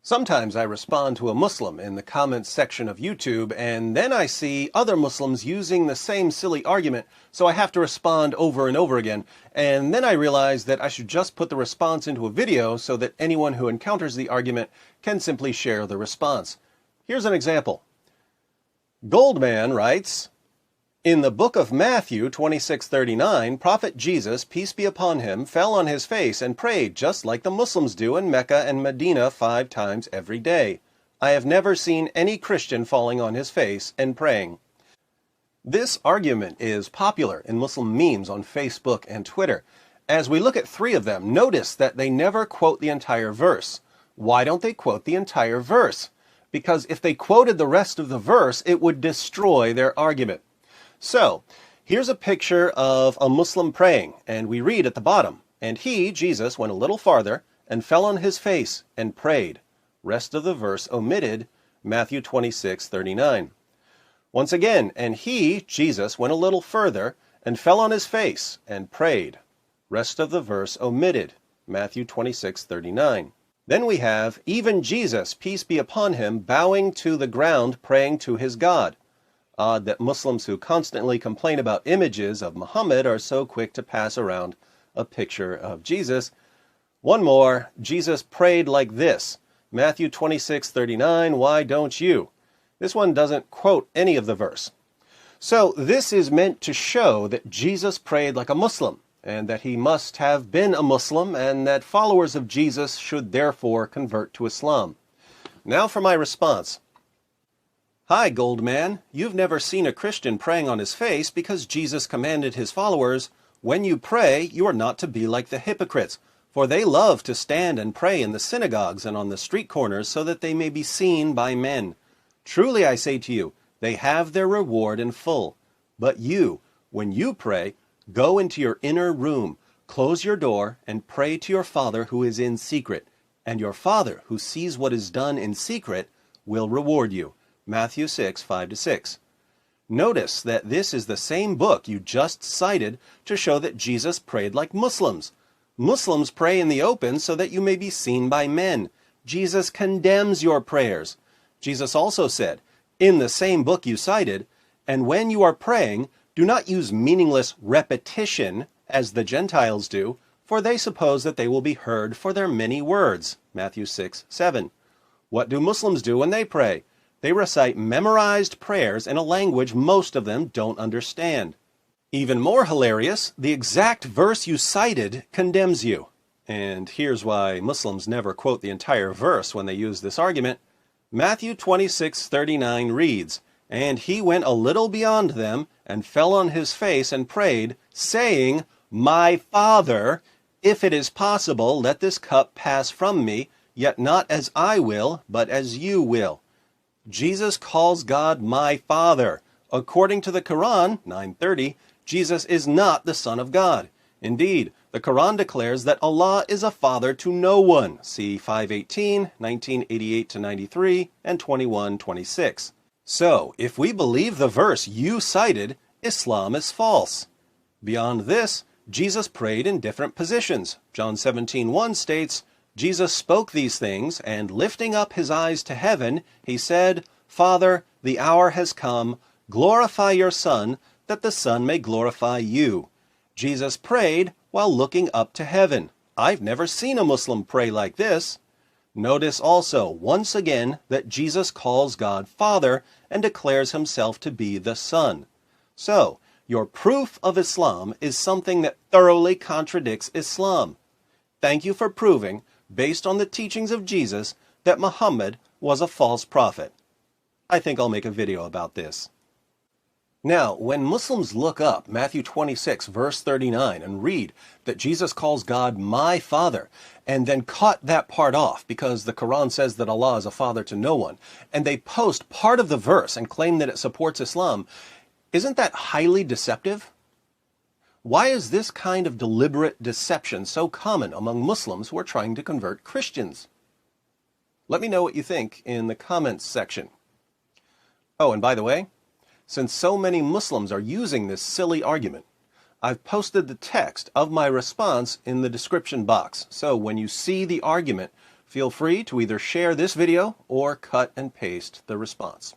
Sometimes I respond to a Muslim in the comments section of YouTube, and then I see other Muslims using the same silly argument, so I have to respond over and over again. And then I realize that I should just put the response into a video so that anyone who encounters the argument can simply share the response. Here's an example. Goldman writes, in the book of Matthew 26:39, Prophet Jesus, peace be upon him, fell on his face and prayed just like the Muslims do in Mecca and Medina 5 times every day. I have never seen any Christian falling on his face and praying. This argument is popular in Muslim memes on Facebook and Twitter. As we look at 3 of them, notice that they never quote the entire verse. Why don't they quote the entire verse? Because if they quoted the rest of the verse, it would destroy their argument. So, here's a picture of a Muslim praying, and we read at the bottom, and he, Jesus, went a little farther and fell on his face and prayed. Rest of the verse omitted, Matthew 26:39. Once again, and he, Jesus, went a little further and fell on his face and prayed. Rest of the verse omitted, Matthew 26:39. Then we have, even Jesus, peace be upon him, bowing to the ground, praying to his God. Odd that Muslims who constantly complain about images of Muhammad are so quick to pass around a picture of Jesus. One more, Jesus prayed like this, Matthew 26:39, why don't you? This one doesn't quote any of the verse. So this is meant to show that Jesus prayed like a Muslim, and that he must have been a Muslim, and that followers of Jesus should therefore convert to Islam. Now for my response. Hi, Goldman. You've never seen a Christian praying on his face because Jesus commanded his followers, when you pray, you are not to be like the hypocrites, for they love to stand and pray in the synagogues and on the street corners so that they may be seen by men. Truly I say to you, they have their reward in full. But you, when you pray, go into your inner room, close your door, and pray to your Father who is in secret, and your Father who sees what is done in secret will reward you. Matthew 6:5-6. Notice that this is the same book you just cited to show that Jesus prayed like Muslims. Muslims pray in the open so that you may be seen by men. Jesus condemns your prayers. Jesus also said, in the same book you cited, and when you are praying, do not use meaningless repetition as the Gentiles do, for they suppose that they will be heard for their many words. Matthew 6:7. What do Muslims do when they pray? They recite memorized prayers in a language most of them don't understand. Even more hilarious, the exact verse you cited condemns you. And here's why Muslims never quote the entire verse when they use this argument. Matthew 26:39 reads, and he went a little beyond them and fell on his face and prayed, saying, my Father, if it is possible, let this cup pass from me, yet not as I will, but as you will. Jesus calls God my Father. According to the Quran, 9:30, Jesus is not the Son of God. Indeed, the Quran declares that Allah is a father to no one. See 5:18, 1988-93, and 21:26. So, if we believe the verse you cited, Islam is false. Beyond this, Jesus prayed in different positions. John 17:1 states, Jesus spoke these things, and lifting up his eyes to heaven, he said, Father, the hour has come, glorify your Son, that the Son may glorify you. Jesus prayed while looking up to heaven. I've never seen a Muslim pray like this. Notice also, once again, that Jesus calls God Father and declares himself to be the Son. So, your proof of Islam is something that thoroughly contradicts Islam. Thank you for proving, based on the teachings of Jesus, that Muhammad was a false prophet. I think I'll make a video about this. Now, when Muslims look up Matthew 26, verse 39, and read that Jesus calls God my Father, and then cut that part off because the Quran says that Allah is a father to no one, and they post part of the verse and claim that it supports Islam, isn't that highly deceptive? Why is this kind of deliberate deception so common among Muslims who are trying to convert Christians? Let me know what you think in the comments section. Oh, and by the way, since so many Muslims are using this silly argument, I've posted the text of my response in the description box. So when you see the argument, Feel free to either share this video or cut and paste the response.